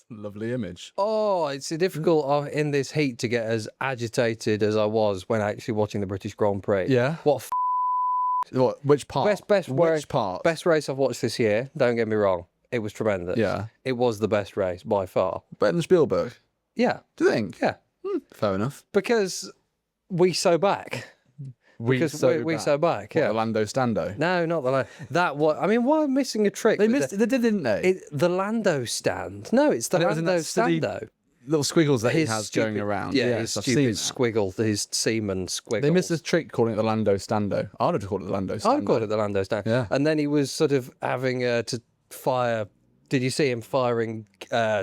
Lovely image. Oh, it's difficult in this heat to get as agitated as I was when actually watching the British Grand Prix. Yeah. What Which part? Which part? Best race I've watched this year. Don't get me wrong. It was tremendous. Yeah. It was the best race by far. Better than Spielberg? Yeah. Do you think? Yeah. Fair enough. Because we so back. We so back. Yeah. The Lando Stando. No, not the that. What I mean, why missing a trick? They missed. They did, didn't they? The Lando stand. No, it's the Lando Stando. Little squiggles that he has going around. Yeah, his stupid squiggle, his semen squiggle. They missed this trick calling it the Lando Stando. I'd have called it the Lando Stando. I'd call it the Lando Stando. Yeah. And then he was sort of having to fire. Did you see him firing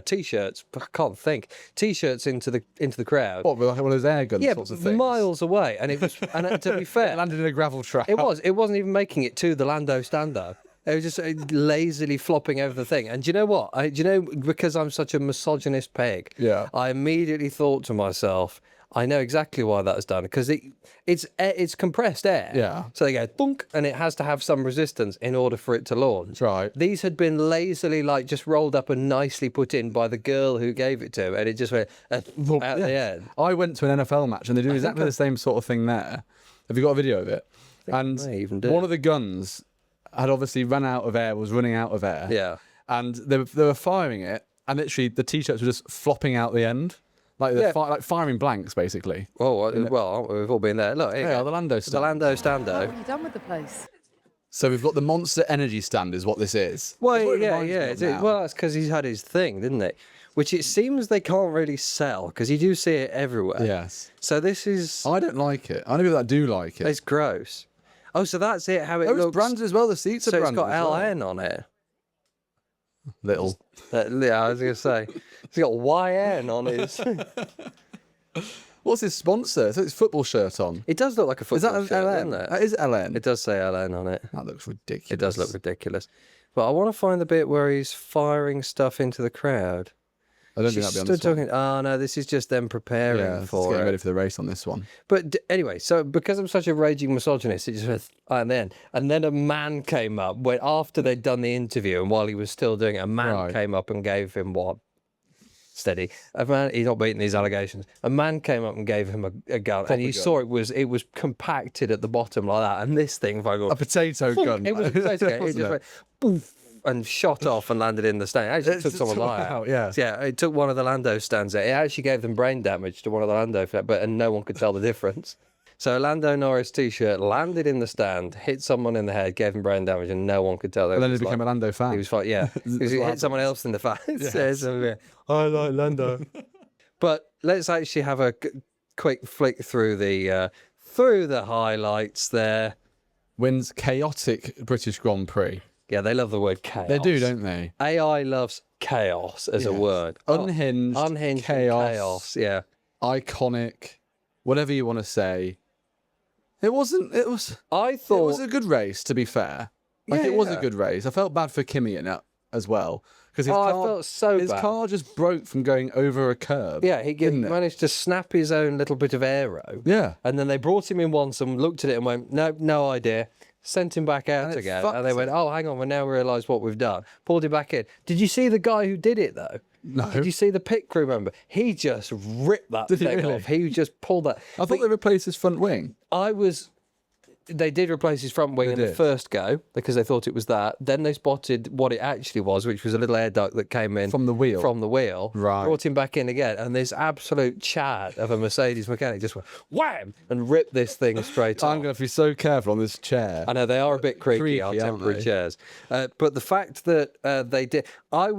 T-shirts? I can't think. T-shirts into the crowd. What, with like one of those air guns sorts of things? Miles away. And it was. And to be fair, it landed in a gravel trap. It was. It wasn't even making it to the Lando Stando. It was just lazily flopping over the thing. And do you know what? Because I'm such a misogynist pig, yeah. I immediately thought to myself, I know exactly why that was done. Because it's compressed air. Yeah. So they go, thunk, and it has to have some resistance in order for it to launch. Right. These had been lazily, just rolled up and nicely put in by the girl who gave it to him. And it just went out the end. I went to an NFL match and they do exactly the same sort of thing there. Have you got a video of it? And one of the guns had obviously run out of air, was running out of air. Yeah. And they were firing it, and literally the T-shirts were just flopping out the end. Like they're like firing blanks, basically. Oh, well, we've all been there. Look, here the Lando Stando. The Lando Stando. What have you done with the place? So we've got the Monster Energy stand is what this is. Well, yeah. Well, that's because he's had his thing, didn't it? Which it seems they can't really sell, because you do see it everywhere. Yes. So this is... I don't like it. I know people that do like it. It's gross. Oh, so that's it, how it looks. It's branded as well. The seats are branded. So it's got LN on it. Little. Yeah, I was going to say. It's got YN on his... What's his sponsor? So it's football shirt on. It does look like a football shirt, doesn't it? That is LN. It does say LN on it. That looks ridiculous. It does look ridiculous. But I want to find the bit where he's firing stuff into the crowd. I don't think that'd be on this one. Oh, no, this is just them preparing for getting it. ready for the race on this one. But anyway, so because I'm such a raging misogynist, it just went, and then a man came up after they'd done the interview, and while he was still doing it, a man came up and gave him what? Steady. A man, he's not beating these allegations. A man came up and gave him a gun, and you saw it was compacted at the bottom like that, and this thing, a potato gun. It was a potato gun. It just went poof, and shot off and landed in the stand. It actually took someone out. Yeah. So yeah, it took one of the Lando stands out. It actually gave them brain damage to one of the Lando, and no one could tell the difference. So a Lando Norris T-shirt landed in the stand, hit someone in the head, gave him brain damage, and no one could tell. And then he became a Lando fan. He was fine, yeah. Because he hit someone else in the face. Yes. I like Lando. But let's actually have a quick flick through the highlights there. Wins chaotic British Grand Prix. Yeah, they love the word chaos. They do, don't they? AI loves chaos as a word. Unhinged chaos. Yeah. Iconic, whatever you want to say. It was a good race, to be fair. It was a good race. I felt bad for Kimi in it as well. Because I felt so his bad. car just broke from going over a curb. Yeah, he managed to snap his own little bit of aero. Yeah. And then they brought him in once and looked at it and went, no idea. Sent him back out again. And they went, oh, hang on, we now realise what we've done. Pulled him back in. Did you see the guy who did it, though? No. Did you see the pit crew member? He just ripped that thing off. He just pulled that. I thought they replaced his front wing. They did replace his front wing in the first go because they thought it was that. Then they spotted what it actually was, which was a little air duct that came in from the wheel. Right. Brought him back in again, and this absolute Chad of a Mercedes mechanic just went wham and ripped this thing straight off. I'm going to be so careful on this chair. I know they are a bit creaky our temporary chairs, but the fact that they did, I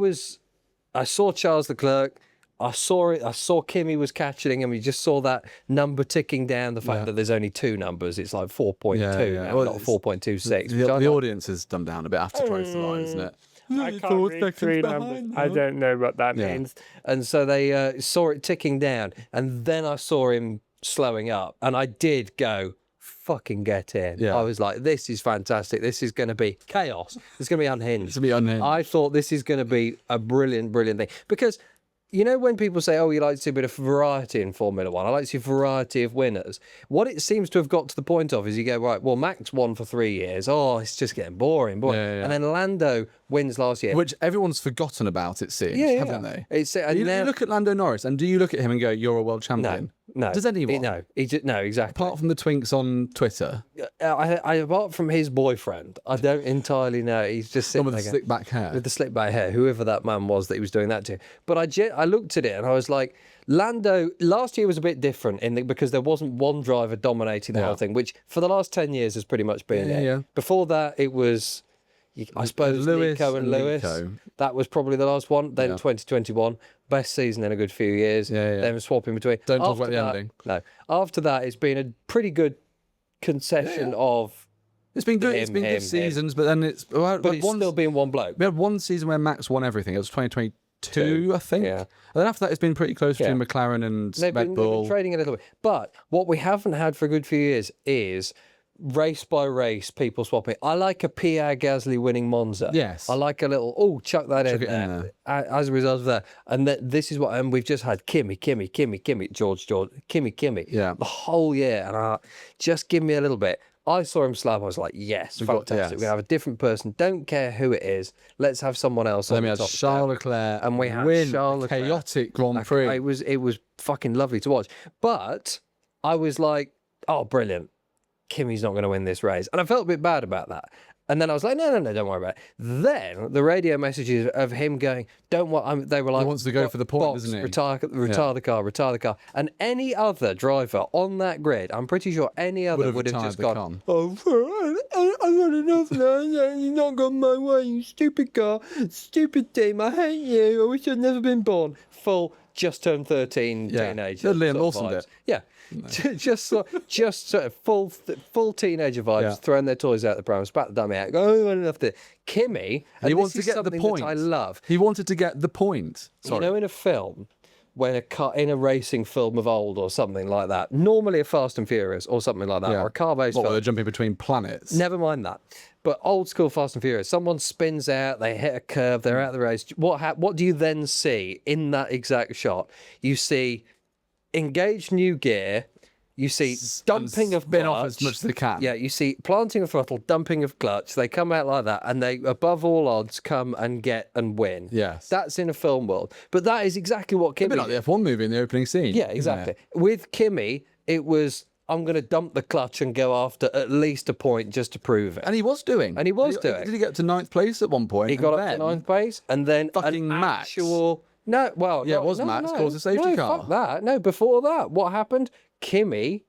saw Charles Leclerc. I saw Kimi was catching him. You just saw that number ticking down. The fact that there's only two numbers. It's like 4.2 now, not 4.26. The audience has dumbed down a bit after close the line, isn't it? I can't read three numbers. I don't know what that means. And so they saw it ticking down. And then I saw him slowing up. And I did go, fucking get in. Yeah. I was like, this is fantastic. This is going to be chaos. It's going to be unhinged. It's going to be unhinged. I thought this is going to be a brilliant, brilliant thing. Because you know when people say, oh, you like to see a bit of variety in Formula One, I like to see variety of winners. What it seems to have got to the point of is you go, right, well, Max won for 3 years. Oh, it's just getting boring. Yeah. And then Lando wins last year. Which everyone's forgotten about, it seems, haven't they? And you look at Lando Norris, and do you look at him and go, you're a world champion? No. Does anyone? No, no, exactly. Apart from the twinks on Twitter. Apart from his boyfriend, I don't entirely know. He's just sitting With the slick back hair. with the slick back hair, whoever that man was that he was doing that to. But I looked at it and I was like, Lando last year was a bit different because there wasn't one driver dominating the whole thing, which for the last 10 years has pretty much been it. Yeah. Before that, it was, I suppose, Nico and Lewis. That was probably the last one. Then 2021, best season in a good few years. Then swapping between. Don't talk about the ending. No. After that, it's been a pretty good concession of. It's been good. It's been good seasons, but then it's still been one bloke. We had one season where Max won everything. It was 2022, I think. Yeah. And then after that, it's been pretty close between McLaren and Red Bull. They've been trading a little bit. But what we haven't had for a good few years is race by race people swapping. I like a Pierre Gasly winning Monza. Yes. I like a little, chuck that in there. As a result of that. And this is what, and we've just had Kimi, George, Kimi. Yeah. The whole year. And just give me a little bit. I saw him slap. I was like, yes, fantastic. We're going to have a different person. Don't care who it is. Let's have someone else. And then we had Charles Leclerc and we had Charles Leclerc. Chaotic Grand Prix. It was fucking lovely to watch. But I was like, oh, brilliant. Kimi's not going to win this race. And I felt a bit bad about that. And then I was like, no, don't worry about it. Then the radio messages of him going, don't worry. They were like, he wants to go for the point, doesn't he? Retire the car. And any other driver on that grid, I'm pretty sure any other would have just gone, I've had enough now. You've not gone my way, you stupid car, stupid team. I hate you. I wish I'd never been born. Full, just turned 13 teenager. Liam Lawson did. Yeah. No. just sort of full teenager vibes, throwing their toys out the pram, spat the dummy out, go, oh, enough to Kimi. And he wants to get the point. I love. He wanted to get the point. Sorry. You know, in a film, when in a racing film of old or something like that, normally a Fast and Furious or something like that, or a car-based film. They're jumping between planets. Never mind that. But old school Fast and Furious, someone spins out, they hit a curve, they're out of the race. What do you then see in that exact shot? You see engaged new gear. You see dumping of spin clutch. Off as much as they can. Yeah, you see planting of throttle, dumping of clutch. They come out like that, and they, above all odds, come and get and win. Yes. That's in a film world. But that is exactly what Kimi did. Like the F1 movie in the opening scene. Yeah, exactly. With Kimi, it was, I'm going to dump the clutch and go after at least a point just to prove it. And he was doing. Did he get to 9th place at one point? He got up to 9th place, and then fucking Max. No, well... Yeah, it was Max, caused a safety car. Fuck that. No, before that, what happened? Kimi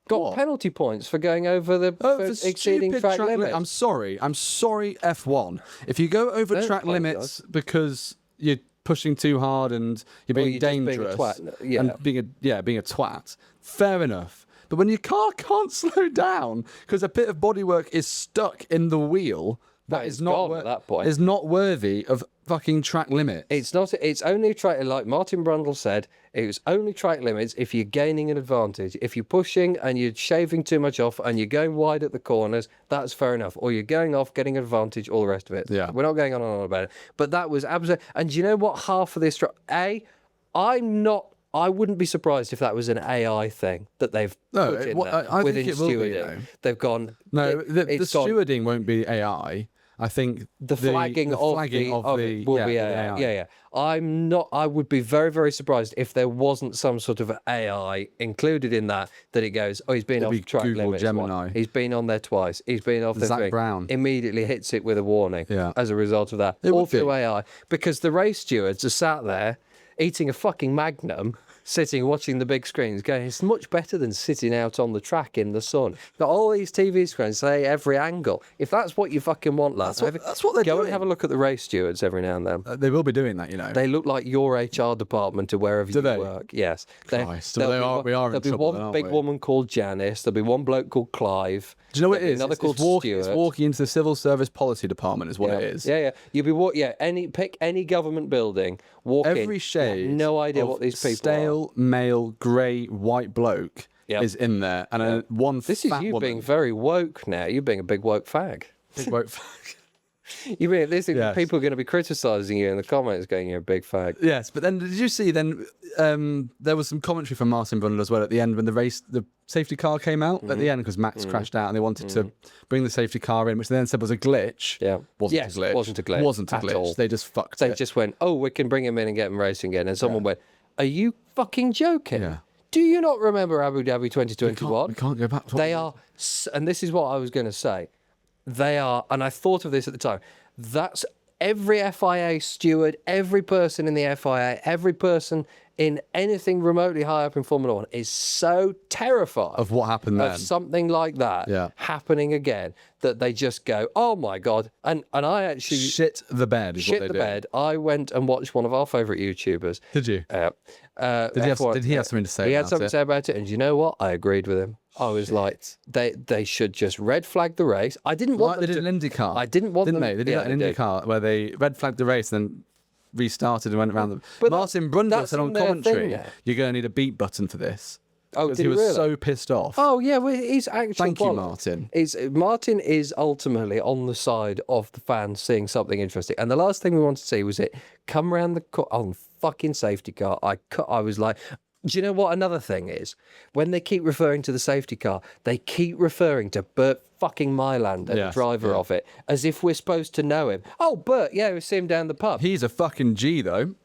got penalty points for going over for exceeding track limits. I'm sorry, F1. If you go over track limits because you're pushing too hard and you're being dangerous and being a twat, fair enough. But when your car can't slow down because a bit of bodywork is stuck in the wheel, that is not at that point. Is not worthy of fucking track limits. It's not. It's only track, like Martin Brundle said. It was only track limits if you're gaining an advantage. If you're pushing and you're shaving too much off and you're going wide at the corners, that's fair enough. Or you're going off, getting an advantage, all the rest of it. Yeah, we're not going on and on about it. But that was absolutely. And do you know what? Half of this, I wouldn't be surprised if that was an AI thing that they've put in there within stewarding. They've gone. No, the stewarding won't be AI. I think the flagging of it will be AI. Yeah. I would be very, very surprised if there wasn't some sort of AI included in that it goes, oh, he's been off track limits. Gemini. He's been on there twice. He's been off Zach thing. Brown. Immediately hits it with a warning as a result of that. All through AI. Because the race stewards are sat there eating a fucking Magnum, sitting watching the big screens, going, it's much better than sitting out on the track in the sun. Got all these TV screens, say every angle. If that's what you fucking want, lads, that's what they're doing. Go and have a look at the race stewards every now and then. They will be doing that, you know. They look like your HR department or wherever you work. Yes. We are in trouble. There'll be one big woman called Janice. There'll be one bloke called Clive. Do you know what it is? Another called Stuart. It's walking into the civil service policy department is what it is. Yeah. You'll be pick any government building, walk in. Every shade. No idea what these people stale, male, grey, white bloke is in there. And This is you being very woke now. You're being a big woke fag. Big woke fag. You mean this? Yes. People are going to be criticising you in the comments, going, "You're a big fag." Yes, but then did you see? Then there was some commentary from Martin Brundle as well at the end when the safety car came out at the end because Max crashed out and they wanted to bring the safety car in, which they then said was a glitch. Yeah, wasn't a glitch. Wasn't a glitch. All. They just fucked They it. just went, "Oh, we can bring him in and get him racing again," and someone went, "Are you fucking joking?" Yeah. Do you not remember Abu Dhabi 2021? We can't go back. They are, and this is what I was going to say. They are, and I thought of this at the time. That's every FIA steward, every person in the FIA, every person in anything remotely high up in Formula One is so terrified of what happened then. Of something like that happening again that they just go, "Oh my God!" And I actually shit the bed. Shit the bed. I went and watched one of our favourite YouTubers. Did you? Did he have something to say? He had something to say about it, and you know what? I agreed with him. I was like, they should just red flag the race. I didn't want them to. They did an IndyCar. I didn't want them. Didn't they? They did an IndyCar where they red flagged the race and then restarted and went around them. But Martin Brundle said on commentary, "You're going to need a beat button for this." Oh, did he was really? so pissed off. Oh yeah, well, he's actually. Thank you, Martin. Martin is ultimately on the side of the fans seeing something interesting, and the last thing we wanted to see was it come around the on fucking safety car. I was like. Do you know what another thing is? When they keep referring to the safety car, they keep referring to Bert fucking Mylander, the driver of it, as if we're supposed to know him. Oh, Bert, yeah, we see him down the pub. He's a fucking G, though.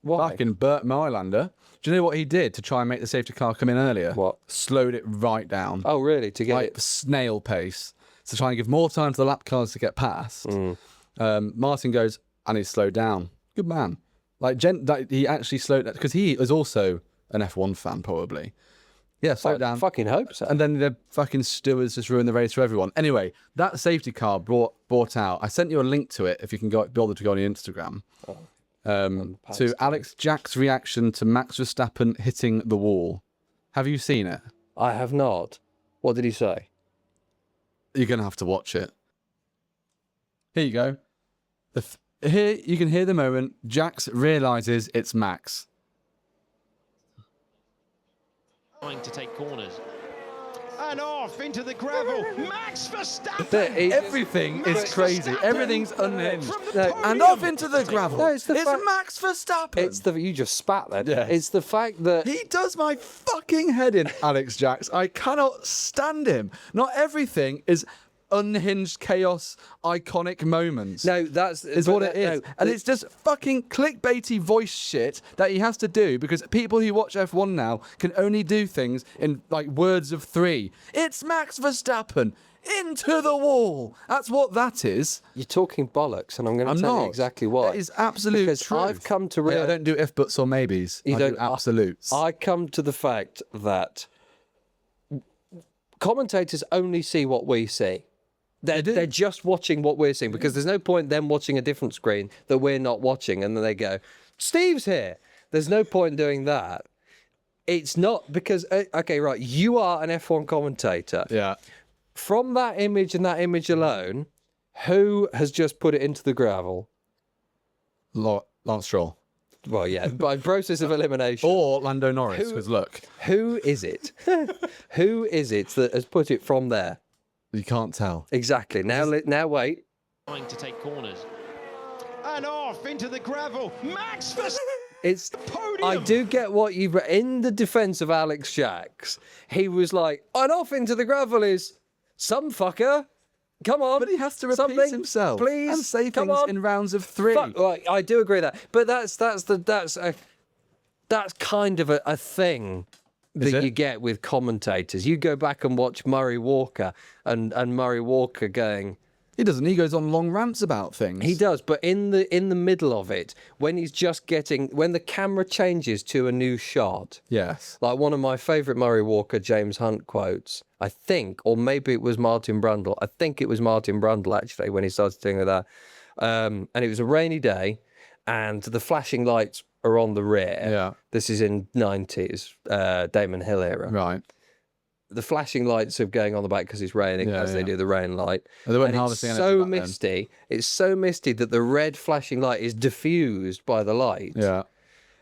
Why? Fucking Bert Mylander. Do you know what he did to try and make the safety car come in earlier? What? Slowed it right down. Oh, really? To get like snail pace. To try and give more time to the lap cars to get past. Martin goes, and he's slowed down. Good man. Like he actually slowed down because he is also an F1 fan, probably. Yeah, slowed down. Fucking hope so. And then the fucking stewards just ruined the race for everyone. Anyway, that safety car brought out. I sent you a link to it if you can bother to go on your Instagram. To Alex Jack's reaction to Max Verstappen hitting the wall. Have you seen it? I have not. What did he say? You're gonna have to watch it. Here you go. Here you can hear the moment Jax realizes it's Max. Trying to take corners. And off into the gravel. Max Verstappen. Everything is crazy. Everything's unhinged. And off into the gravel. No, it's Max Verstappen. You just spat then. Yeah. It's the fact that he does my fucking head in, Alex Jax. I cannot stand him. Not everything is unhinged chaos iconic moments. No, that's what it is. And it's just fucking clickbaity voice shit that he has to do because people who watch F1 now can only do things in like words of three. It's Max Verstappen into the wall. That's what that is. You're talking bollocks, and I'm going to tell you exactly why. That is absolute because truth. I've come to realize I don't do if buts or maybes. I do absolutes. I come to the fact that commentators only see what we see. They're just watching what we're seeing because there's no point them watching a different screen that we're not watching and then they go, Steve's here. There's no point doing that. It's not because, okay, right, you are an F1 commentator. Yeah. From that image and that image alone, who has just put it into the gravel? Lance Stroll. Well, yeah, by process of elimination. Or Lando Norris, because look. Who is it? Who is it that has put it from there? You can't tell. Exactly. Now wait. Trying to take corners. And off into the gravel. Max Verstappen. It's podium. I do get what you've in the defense of Alex Jax. He was like, and off into the gravel is some fucker. Come on. But he has to repeat himself. Please. And say things in rounds of three. Right, I do agree with that. But that's kind of a thing that you get with commentators. You go back and watch Murray Walker and Murray Walker going. He doesn't. He goes on long rants about things. He does, but in the middle of it, when he's just when the camera changes to a new shot. Yes. Like one of my favourite Murray Walker James Hunt quotes, I think, or maybe it was Martin Brundle. I think it was Martin Brundle actually when he started doing that. And it was a rainy day, and the flashing lights are on the rear. Yeah. This is in 90s, Damon Hill era. Right. The flashing lights are going on the back because it's raining they do the rain light. They weren't harvesting it's so misty. It's so misty that the red flashing light is diffused by the light. Yeah.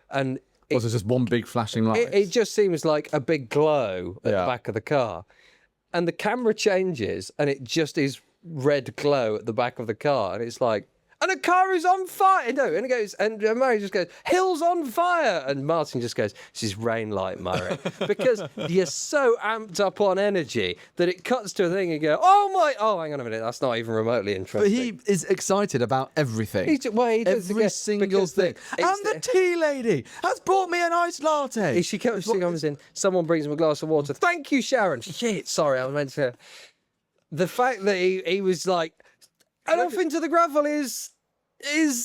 And it's just one big flashing light. It just seems like a big glow at the back of the car. And the camera changes and it just is red glow at the back of the car, and it's like, and the car is on fire. No, and it goes, and Murray just goes, "Hill's on fire," and Martin just goes, "This is rain light, Murray," because you're so amped up on energy that it cuts to a thing and you go, "Oh, hang on a minute, that's not even remotely interesting." But he is excited about everything. He does, every single thing. And the tea lady has brought me an iced latte. She kept in. Someone brings him a glass of water. Thank you, Sharon. Shit, sorry, I was meant to. The fact that he was like, and off into the gravel is for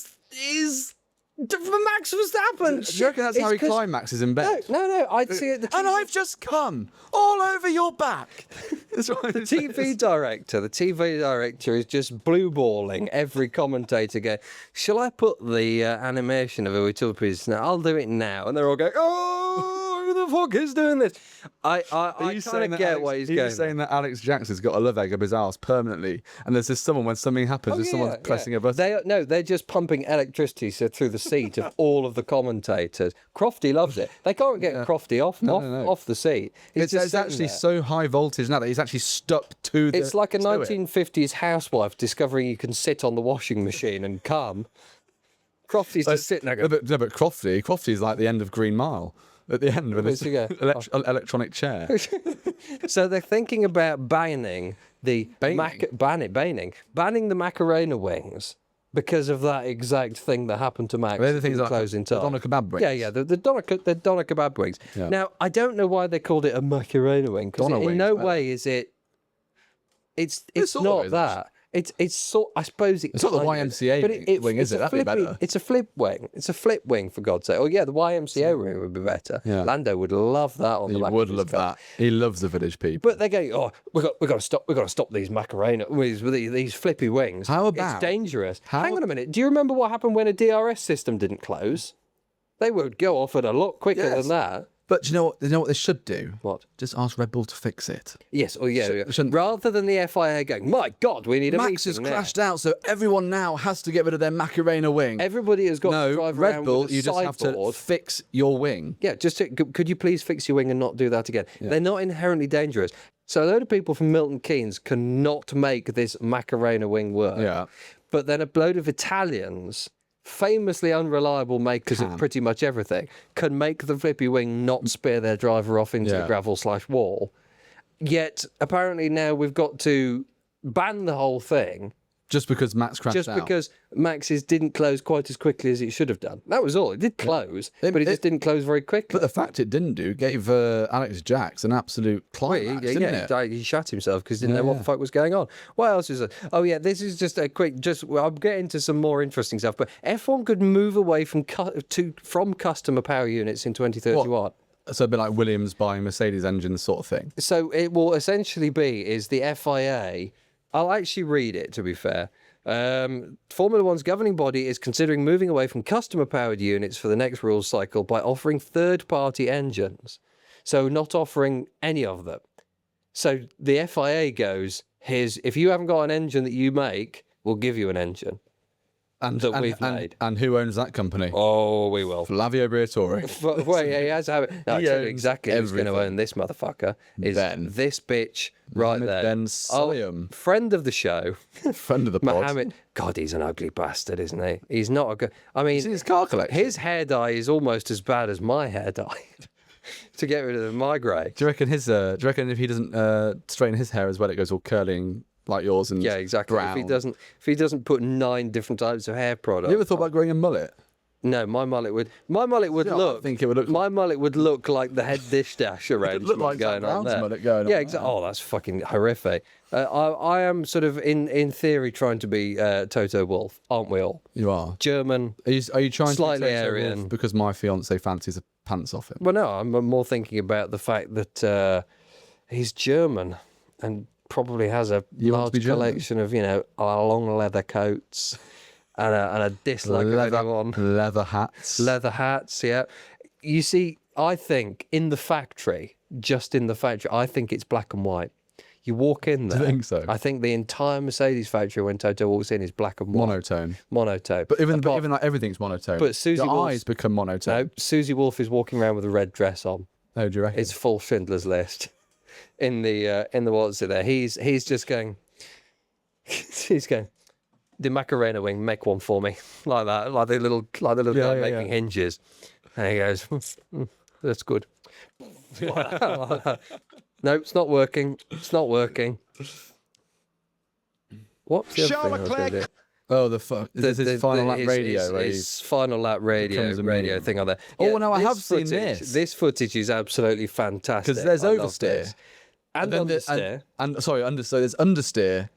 Max Verstappen. Do you reckon that's how he climaxes in bed? No. I'd see it. And I've just come all over your back. That's what The TV director is just blue balling every commentator. Going, shall I put the animation of Utopias now? I'll do it now, and they're all going, oh, who the fuck is doing this? I kind of get what he's going. Are you saying that Alex Jackson's got a love egg up his arse permanently, and there's just someone when something happens, there's someone pressing a button? They're just pumping electricity through the seat of all of the commentators. Crofty loves it. They can't get Crofty off the seat. It's actually so high voltage now that he's actually stuck to the. It's like a 1950s housewife discovering you can sit on the washing machine and come. Crofty's just sitting there. But Crofty's like the end of Green Mile. At the end with this electronic chair. So they're thinking about banning the Macarena wings because of that exact thing that happened to Max. They're the things like closing the doner kebab wings. Yeah, the doner kebab wings. Yeah. Now I don't know why they called it a Macarena wing because in no way is it. It's not that. It's sort. I suppose it's not the YMCA wing, is it? That'd be better. It's a flip wing. It's a flip wing, for God's sake. Oh yeah, the YMCA wing would be better. Yeah. Lando would love that on the back. He would love that. He loves the village people. But they go, oh, we got to stop these Macarena with these flippy wings. How about? It's dangerous. Hang on a minute. Do you remember what happened when a DRS system didn't close? They would go off at a lot quicker than that. But do you know what they should do? What? Just ask Red Bull to fix it. Yes, rather than the FIA going, my God, we need a Max has crashed out, so everyone now has to get rid of their Macarena wing. Everybody has got to drive Red around Bull, with a you just have to fix your wing. Yeah, could you please fix your wing and not do that again? Yeah. They're not inherently dangerous. So a load of people from Milton Keynes cannot make this Macarena wing work. Yeah. But then a load of Italians, famously unreliable makers of pretty much everything, can make the flippy wing not spear their driver off into the gravel/wall. Yet apparently now we've got to ban the whole thing. Just because Max crashed out. Just because Max's didn't close quite as quickly as it should have done. That was all. It did close, but it just didn't close very quickly. But the fact it didn't gave Alex Jacks an absolute climax, didn't it? He shot himself because he didn't know what the fuck was going on. What else is it? Oh, yeah, this is just a quick... I'll get into some more interesting stuff, but F1 could move away from customer power units in 2031. What? So it'd be like Williams buying Mercedes engines sort of thing. So it will essentially be the FIA... I'll actually read it, to be fair. Formula One's governing body is considering moving away from customer-powered units for the next rules cycle by offering third-party engines. So not offering any of them. So the FIA goes, if you haven't got an engine that you make, we'll give you an engine. We've made. And who owns that company? Oh, we will. Flavio Briatore. Well, he has to have it. No, I tell you exactly who's going to own this motherfucker. Is this bitch right there. Ben Solium. Friend of the show. Friend of the pod. Mohammed. God, he's an ugly bastard, isn't he? He's not a good... I mean... his car collection? His hair dye is almost as bad as my hair dye. To get rid of my grey. Do you reckon if he doesn't straighten his hair as well, it goes all curling... like yours and exactly. brown. If he doesn't put 9 different types of hair products. You ever thought about growing a mullet? No, my mullet would look. I think it would look. My mullet would look like the head dish dash arrangement look like going on there. Mullet going on exactly. Oh, that's fucking horrific. I am sort of in theory trying to be Toto Wolff, aren't we all? You are German. Are you trying slightly to be Toto Aryan? Wolff because my fiance fancies the pants off him? Well, no, I'm more thinking about the fact that he's German and probably has a large collection of long leather coats and a dislike of anyone. Leather hats. Yeah. You see, I think just in the factory, I think it's black and white. You walk in there. Do you think so? I think the entire Mercedes factory when Toto walks in is black and white. Monotone. But even like everything's monotone. But Susie Wolff's eyes become monotone. No, Susie Wolff is walking around with a red dress on. Oh, do you reckon? It's full Schindler's List. In the what's it there? He's just going. He's going, the Macarena wing, make one for me, like that, like the little guy making hinges. And he goes, that's good. No, it's not working. It's not working. What's the other thing I was going to do? Oh, the fuck! This is final lap radio. His final lap radio thing on there. Oh no, I have seen this. This footage is absolutely fantastic Because there's oversteer and understeer. So there's understeer,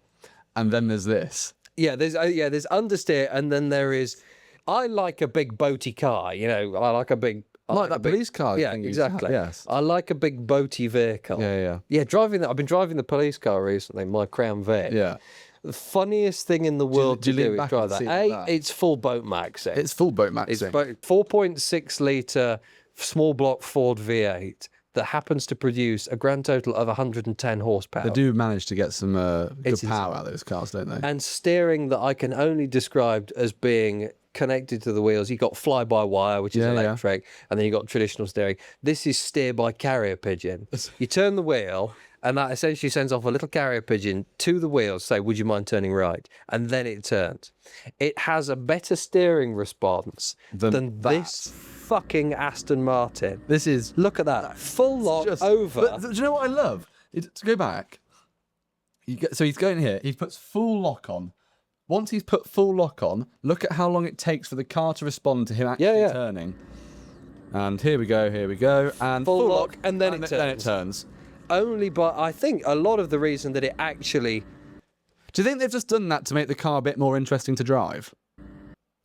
and then there's this. Yeah, there's understeer, and then there is. I like a big boaty car. You know, I like a big. Like that police car. Yeah, thing exactly. Yes. I like a big boaty vehicle. Yeah. Driving that. I've been driving the police car recently, my Crown Vic. Yeah. The funniest thing in the world to do is drive that. It's full boat maxing. It's full boat maxing. It's 4.6 litre small block Ford V8 that happens to produce a grand total of 110 horsepower. They do manage to get some good power out of those cars, don't they? And steering that I can only describe as being connected to the wheels. You got fly-by-wire, which is electric, and then you got traditional steering. This is steer by carrier pigeon. You turn the wheel, and that essentially sends off a little carrier pigeon to the wheels, say, would you mind turning right? And then it turns. It has a better steering response than this fucking Aston Martin. This is... Look at that. Full lock over. But do you know what I love? To go back, so he's going here. He puts full lock on. Once he's put full lock on, look at how long it takes for the car to respond to him actually turning. And here we go. And full lock, and then it turns. Only by, I think, a lot of the reason that it actually... Do you think they've just done that to make the car a bit more interesting to drive?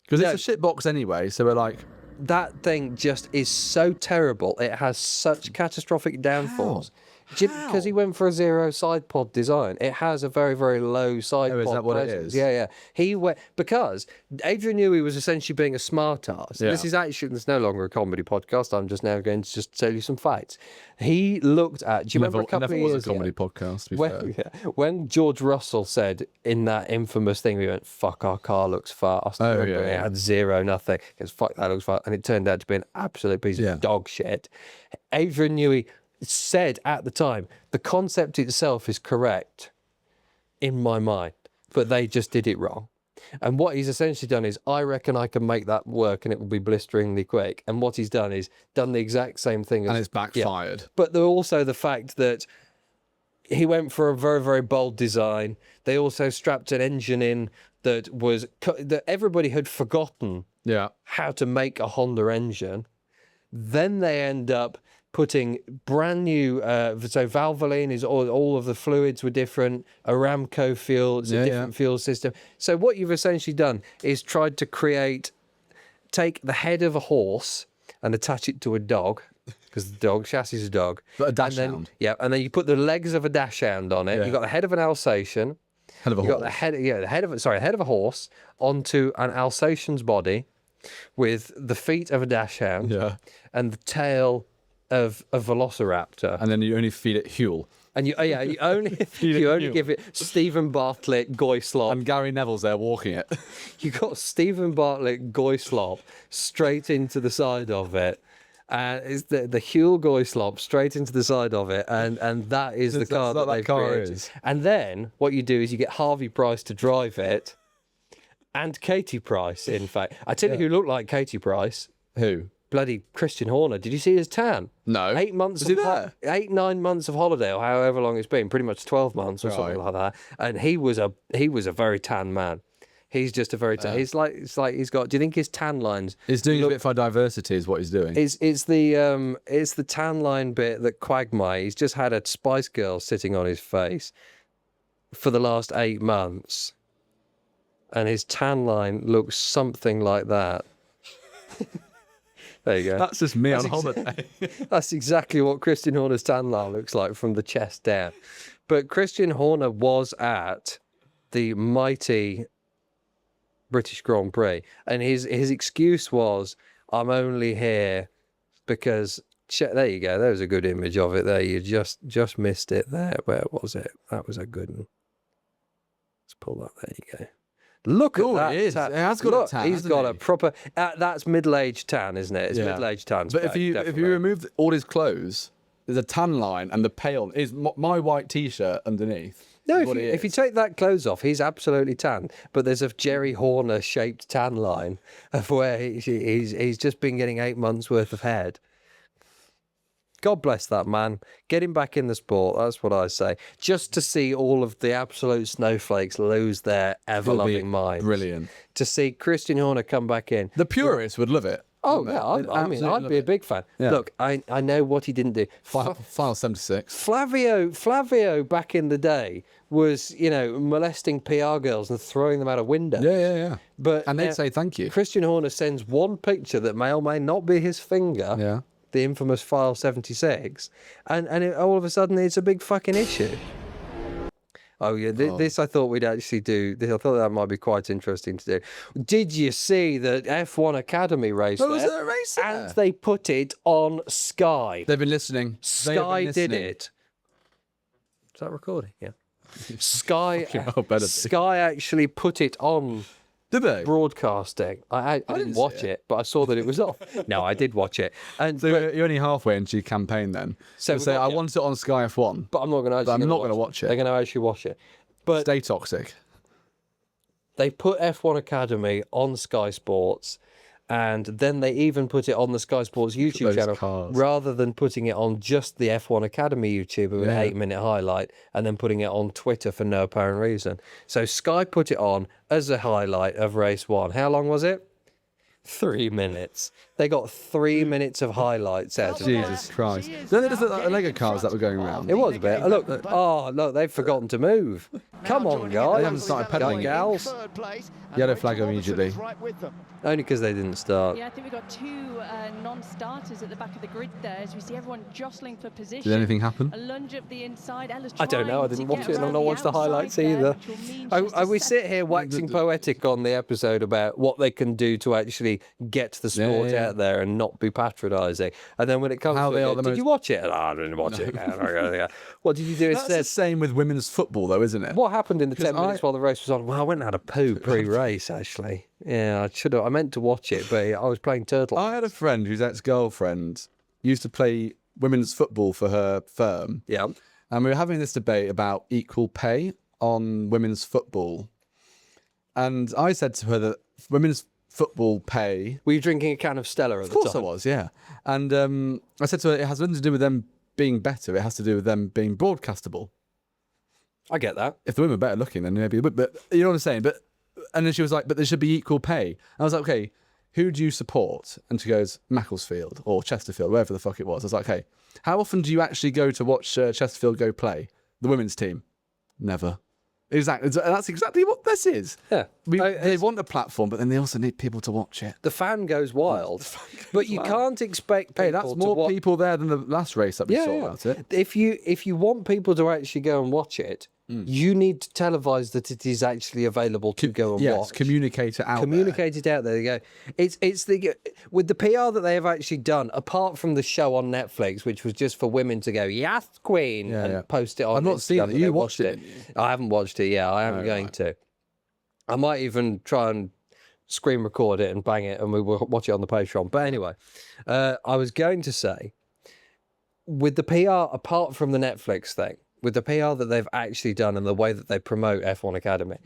Because it's a shit box anyway, so we're like... That thing just is so terrible. It has such catastrophic downfalls. Because he went for a zero side pod design. It has a very, very low side pod. Is that what presence. it is? Yeah. He went because Adrian Newey was essentially being a smart ass. Yeah. This is no longer a comedy podcast. I'm just now going to just tell you some facts. He looked at. Do you remember a couple of years ago? Never was a comedy podcast. To be fair. When George Russell said in that infamous thing, we went, "Fuck, our car looks fast." Oh yeah. It had zero, nothing. Because fuck, that looks fast, and it turned out to be an absolute piece of dog shit. Adrian Newey said at the time, the concept itself is correct in my mind, but they just did it wrong. And what he's essentially done is, I reckon I can make that work and it will be blisteringly quick. And what he's done is done the exact same thing. And it's backfired. But also the fact that he went for a very, very bold design. They also strapped an engine in that everybody had forgotten how to make a Honda engine. Then they end up putting brand new, so Valvoline is all of the fluids were different. Aramco fuel, it's a different fuel system. So what you've essentially done is tried to take the head of a horse and attach it to a dog, because the chassis is a dog. But a dachshund. Yeah, and then you put the legs of a dachshund on it. You've got the head of an Alsatian. Head of a horse. Got the head of a horse onto an Alsatian's body, with the feet of a dachshund and the tail of a velociraptor, and then you only feed it Huel, and you only give it Stephen Bartlett Goy Slop, and Gary Neville's there walking it. You got Stephen Bartlett Goy Slop straight into the side of it, and it's the Huel Goy Slop straight into the side of it, and that is the car that they've created. And then what you do is you get Harvey Price to drive it, and Katie Price. In fact, I tell you who looked like Katie Price. Who? Bloody Christian Horner. Did you see his tan? No. 8 months. Was he there? 9 months of holiday, or however long it's been, pretty much 12 months or something like that. And he was a very tan man. He's just a very tan. It's like he's got. Do you think his tan lines? He's doing a bit for diversity, is what he's doing. It's the tan line bit that Quagmire. He's just had a Spice Girl sitting on his face for the last 8 months, and his tan line looks something like that. There you go. That's just me on holiday. That's exactly what Christian Horner's tan line looks like from the chest down. But Christian Horner was at the mighty British Grand Prix, and his excuse was, "I'm only here because." There you go. There was a good image of it there. You just missed it there. Where was it? That was a good one. Let's pull that. There you go. Look at that. It has got a tan. He's got a proper. That's middle-aged tan, isn't it? It's middle-aged tan. But if you remove all his clothes, there's a tan line, and the pale is my white T-shirt underneath. No, if you take that clothes off, he's absolutely tan. But there's a Jerry Horner shaped tan line of where he's just been getting 8 months worth of head. God bless that man. Get him back in the sport. That's what I say. Just to see all of the absolute snowflakes lose their ever-loving minds. Brilliant. To see Christian Horner come back in. The purists would love it. Oh, yeah. I'd be a big fan. Yeah. Look, I know what he didn't do. Final 76. Flavio back in the day was, molesting PR girls and throwing them out a window. Yeah. And they'd say thank you. Christian Horner sends one picture that may or may not be his finger. Yeah. The infamous File 76, and all of a sudden it's a big fucking issue. Oh yeah, this I thought we'd actually do. I thought that might be quite interesting to do. Did you see the F1 Academy race? Was there a race there? And they put it on Sky. They've been listening. Sky did it. Is that recording? Yeah. Sky actually put it on. Did they? Broadcasting. I didn't watch it, but I saw that it was off. No, I did watch it. And so you're only halfway into your campaign then. So say I want it on Sky F1, but I'm not going to watch it. They're going to actually watch it. But stay toxic. They put F1 Academy on Sky Sports, and then they even put it on the Sky Sports YouTube channel rather than putting it on just the F1 Academy YouTube with an 8-minute highlight and then putting it on Twitter for no apparent reason. So Sky put it on as a highlight of race 1. How long was it? 3 minutes. They got 3 minutes of highlights out of it. Jesus Christ. Then there's the Lego cars that were going around. It was a bit. Look, they've forgotten to move. Come on, guys. They haven't started pedalling. Gals. Yellow flag immediately. Only because they didn't start. Yeah, I think we've got 2 non-starters at the back of the grid there as we see everyone jostling for position. Did anything happen? A lunge up the inside. I don't know. I didn't watch it and I've not watched the highlights either. We sit here waxing poetic on the episode about what they can do to actually get the sport out there and not be patronising. And then when it comes did you watch it? I didn't watch it. What did you do instead? That's the same with women's football though, isn't it? What happened in the 10 minutes while the race was on? Well, I went and had a poo pre-race, actually. Yeah, I should have. I meant to watch it, but I was playing Turtle. I had a friend whose ex-girlfriend used to play women's football for her firm. Yeah. And we were having this debate about equal pay on women's football. And I said to her that women's football pay... Were you drinking a can of Stella at the time? Of course I was, yeah. And I said to her, it has nothing to do with them being better. It has to do with them being broadcastable. I get that. If the women are better looking, then maybe... But you know what I'm saying? And then she was like, but there should be equal pay. And I was like, okay, who do you support? And she goes, Macclesfield or Chesterfield, wherever the fuck it was. I was like, okay, how often do you actually go to watch Chesterfield go play? The women's team? Never. Exactly. That's exactly what this is. Yeah. They want a platform, but then they also need people to watch it. The fan goes wild. But you can't expect people that's more people there than the last race that we saw about it. If you want people to actually go and watch it, you need to televise that it is actually available to go and watch. Communicate it out. Communicate it out there. You go. It's with the PR that they have actually done, apart from the show on Netflix, which was just for women to go, yes, Queen, and post it on. I've not seen it. You watched it? I haven't watched it. Yeah, I am going to. I might even try and screen record it and bang it, and we will watch it on the Patreon. But anyway, I was going to say, with the PR, apart from the Netflix thing, with the PR that they've actually done and the way that they promote F1 Academy,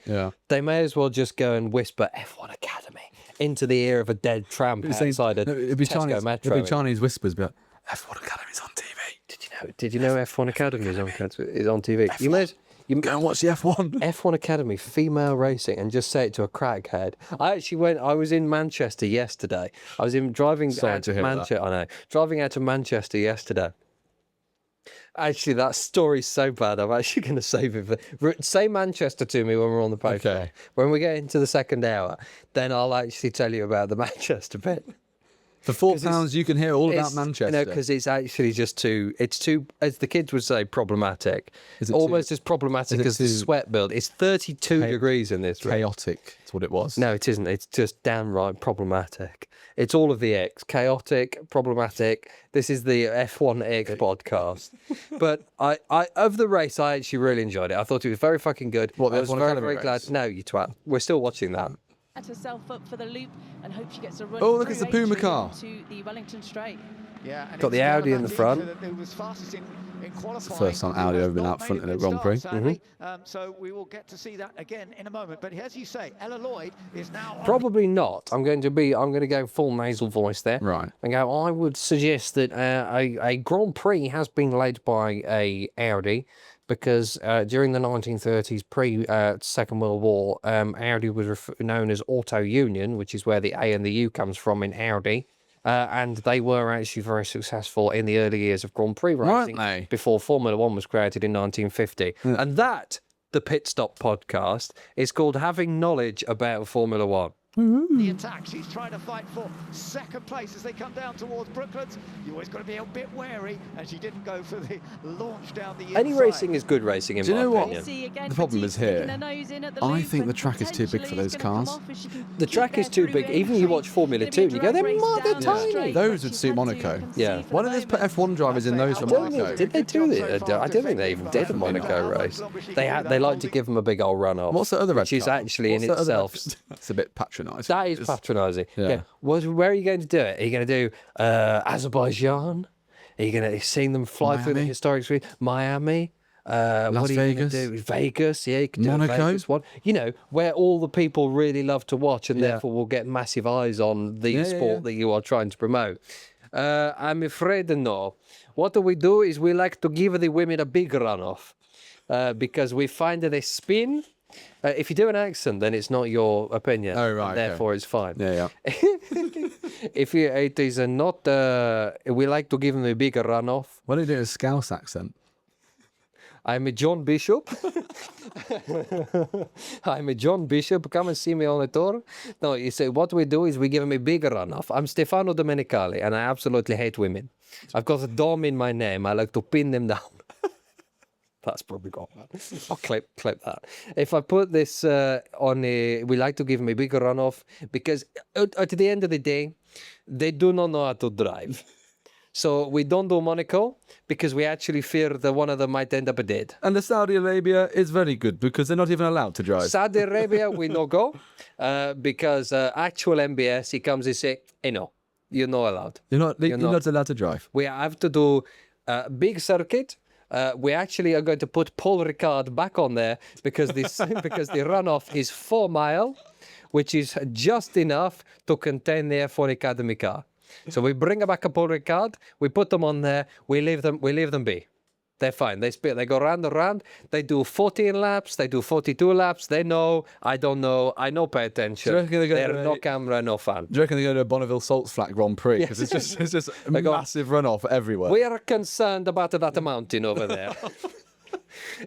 they may as well just go and whisper F1 Academy into the ear of a dead tramp outside a Tesco Metro. It'd be Chinese whispers, but F1 Academy's on TV. Did you know F1 Academy is on TV? F1. You go and watch the F1. F1 Academy, female racing, and just say it to a crackhead. I was in Manchester yesterday. Driving out to Manchester yesterday. Actually, that story's so bad, I'm actually going to save it say Manchester to me when we're on the podcast. Okay. When we get into the second hour, then I'll actually tell you about the Manchester bit. For £4, you can hear all about Manchester. Because it's actually just too, as the kids would say, problematic. Almost as problematic as the sweat build. It's 32 degrees in this room. Chaotic, that's what it was. No, it isn't. It's just downright problematic. It's all of the X. Chaotic, problematic. This is the F1 X podcast. But I of the race, I actually really enjoyed it. I thought it was very fucking good. What, the I was F1 very, Academy very glad. No, you twat. We're still watching that. Set herself up for the loop and hope she gets a run. Oh, look, it's the Puma car. To the Wellington Straight. Yeah, got the Audi in the front. It was fastest in in qualifying. It's the first time Audi have been out front in a Grand Prix. So we will get to see that again in a moment. But as you say, Ella Lloyd is now probably not. I'm going to go full nasal voice there. Right. And go, I would suggest that a Grand Prix has been led by a Audi, because during the 1930s, pre-Second World War, Audi was known as Auto Union, which is where the A and the U comes from in Audi. And they were actually very successful in the early years of Grand Prix racing before Formula One was created in 1950. Yeah. And that, the Pit Stop podcast, is called Having Knowledge About Formula One. The attack. She's trying to fight for second place as they come down towards Brooklands. You always got to be a bit wary, and she didn't go for the launch down the inside. Any racing is good racing, in my opinion. The problem is here. I think the track is too big for those cars. The track is too big. Even you watch Formula 2 and you go, they're tiny. Those would suit Monaco. Yeah. Why don't they put F1 drivers in those for Monaco? Did they do it? I don't think they even did a Monaco race. They like to give them a big old run off. What's the other red Which is actually in itself. That's a bit patronising. That is patronising. Yeah. Where are you going to do it? Are you going to do Azerbaijan? Are you going to see them fly through the historic street? Miami? Las Vegas? Vegas, yeah, you can do Monaco? a Vegas one. You know, where all the people really love to watch and therefore will get massive eyes on the sport that you are trying to promote. I'm afraid no. What we do is we like to give the women a big runoff because we find that they spin. If you do an accent, then it's not your opinion. Oh, right. Therefore, it's fine. Yeah. If it is not, we like to give them a bigger runoff. Why don't you do a Scouse accent? I'm a John Bishop. I'm a John Bishop. Come and see me on the tour. No, you say what we do is we give them a bigger runoff. I'm Stefano Domenicali, and I absolutely hate women. I've got a dom in my name. I like to pin them down. That's probably got that. I'll clip that. If I put this on we like to give them a bigger runoff because at the end of the day, they do not know how to drive. So we don't do Monaco because we actually fear that one of them might end up dead. And the Saudi Arabia is very good because they're not even allowed to drive. Saudi Arabia, we no go because actual MBS, he comes and say, hey, no, you're not allowed. You're not allowed to drive. We have to do a big circuit. We actually are going to put Paul Ricard back on there because this because the runoff is 4 mile, which is just enough to contain the F1 Academy car. So we bring back a Paul Ricard, we put them on there, we leave them be. They're fine. They spit. They go round and round. They do 14 laps. They do 42 laps. They know. I don't know. I know. Pay attention. They're no camera, no fan. Do you reckon they go to a Bonneville Salts Flat Grand Prix? Because it's just a massive runoff everywhere. We are concerned about that mountain over there.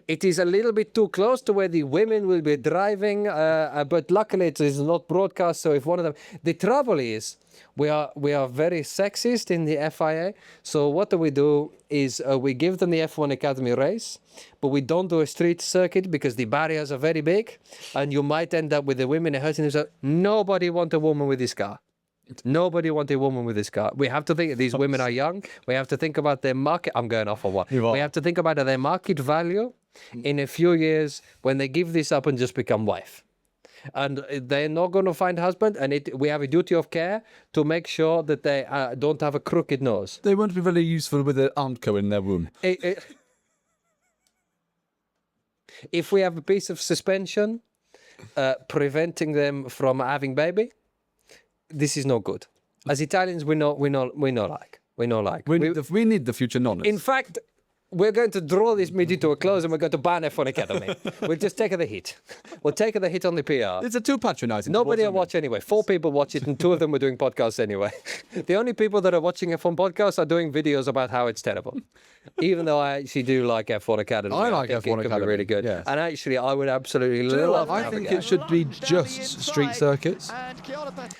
It is a little bit too close to where the women will be driving, but luckily it is not broadcast. So if one of them, the trouble is, we are very sexist in the FIA. So what do? Is we give them the F1 Academy race, but we don't do a street circuit because the barriers are very big, and you might end up with the women hurting themselves. Nobody wants a woman with this car. Nobody wants a woman with this car. We have to think these women are young. We have to think about their market. I'm going off on one. We have to think about their market value in a few years when they give this up and just become wife. And they're not going to find husband. And we have a duty of care to make sure that they don't have a crooked nose. They won't be very useful with an Armco in their womb. If we have a piece of suspension preventing them from having baby, this is not good. As Italians, we know like. We need the future non-ers. In fact, we're going to draw this meeting to a close and we're going to ban F1 Academy. We'll just take the hit. We'll take the hit on the PR. It's too patronising. Nobody will watch anyway. 4 people watch it and 2 of them were doing podcasts anyway. The only people that are watching F1 podcasts are doing videos about how it's terrible. Even though I actually do like F1 Academy. I like F1 Academy. It could be really good. Yes. And actually, I would absolutely love I think it should be just street circuits.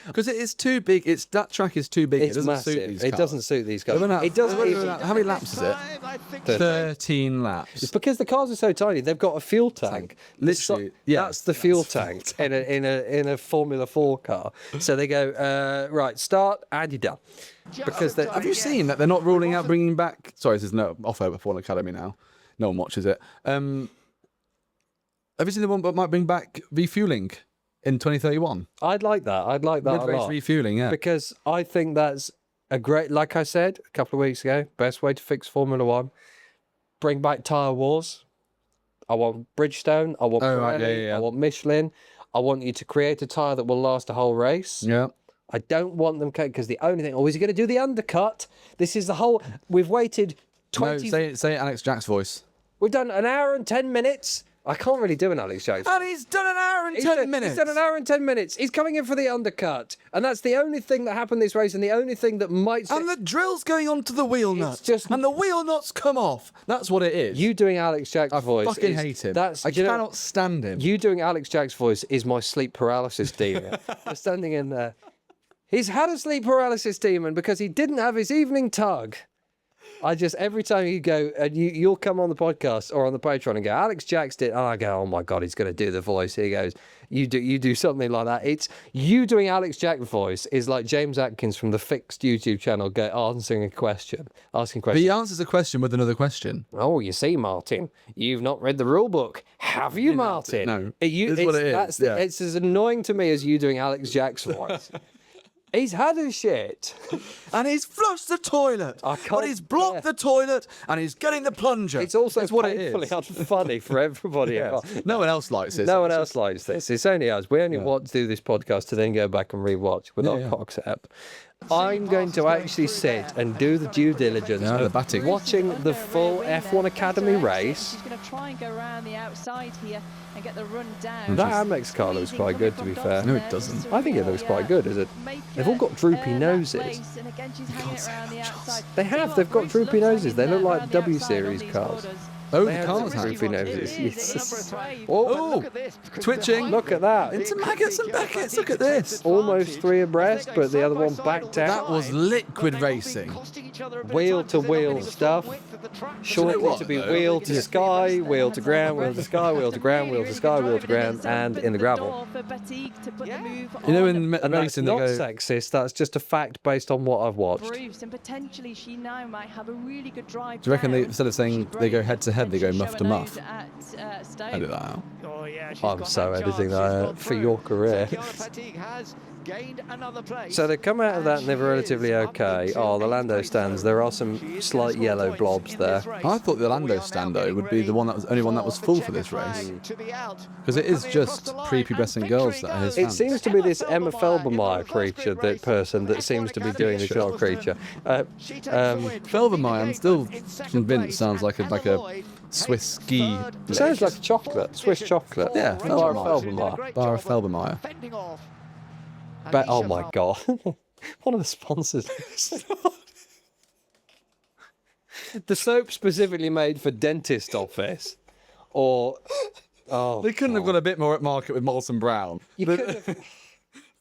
Because it is too big. That track is too big. It's it doesn't massive. suit these cars. It doesn't suit these cars. It doesn't. How many laps is it? 13 laps. It's because the cars are so tiny. They've got a fuel tank. Literally, that's the fuel tank in a Formula 4 car. So they go right, start, and you're done. Because have you seen that they're not ruling out bringing back? Sorry, this is no off-over F1 Academy now. No one watches it. Have you seen the one that might bring back refueling in 2031? I'd like that. I'd like that a lot. Refueling, yeah. Because I think that's a great. Like I said a couple of weeks ago, best way to fix Formula 1. bring back tyre wars. I want Bridgestone. I want Pirelli. I want Michelin. I want you to create a tyre that will last a whole race. Yeah. I don't want them because the only thing, is he going to do the undercut? This is the whole. We've waited 20. No, say it Alex Jack's voice. We've done an hour and 10 minutes. I can't really do an Alex Jack's. And he's done an hour and 10 minutes. He's done an hour and 10 minutes. He's coming in for the undercut. And that's the only thing that happened this race and the only thing that might... And the drill's going onto the wheel nuts. And the wheel nuts come off. That's what it is. You doing Alex Jack's voice... I fucking hate him. I cannot stand him. You doing Alex Jack's voice is my sleep paralysis demon. You're standing in there. He's had a sleep paralysis demon because he didn't have his evening tug. Every time you go, and you'll come on the podcast or on the Patreon and go, Alex Jacks did, and I go, oh my God, he's going to do the voice. He goes, you do something like that. It's you doing Alex Jack's voice is like James Atkins from the Fixed YouTube channel asking questions. But he answers a question with another question. Oh, you see, Martin, you've not read the rule book. Have you, Martin? No, it's what it is. It's as annoying to me as you doing Alex Jack's voice. He's had his shit. And he's flushed the toilet. But he's blocked the toilet and he's getting the plunger. It's also painfully unfunny for everybody involved. No one else likes this. No one else likes this. It's only us. We only want to do this podcast to then go back and rewatch with our cocks up. I'm going to actually sit and do the due diligence of watching the full F1 Academy race. She's going to try and go around the outside here and get the run down. That Amex car looks quite good, to be fair. No, it doesn't. I think it looks quite good, is it? They've all got droopy noses. They have. They've got droopy noses. They look like W Series cars. Oh, the cars have droopy noses. Yes. Oh, twitching. Look at that. Into maggots and Beckett's. Look at this. Almost 3 abreast, but the other one backed out. That was liquid racing. Wheel to wheel stuff. Shortly to be wheel to sky, wheel to ground, wheel to sky, wheel to ground, wheel to sky, wheel to ground, and in the gravel. You know, in racing, not sexist. That's just a fact based on what I've watched. And potentially she now might have a really good drive. Do you reckon instead of saying they go head to head, they go muff to muff? Edit that out. I'm so editing that for your career. So they come out of that and they're relatively okay. Oh, the Lando stands. There are some slight yellow blobs there. I thought the Lando Stando would be the only one that was full for this race, because it is just prepubescent girls that are his fans. It seems to be this Emma Felbermeyer creature, that person that seems to be doing the short creature. Felbermeyer, I'm still convinced sounds like a Swiss ski. Sounds like a chocolate, Swiss chocolate. Yeah, Bar Felbermeyer. Bar Felbermeyer. But oh my God, one of the sponsors. The soap specifically made for dentist office, or they couldn't have gone a bit more at market with Molson Brown. You could have.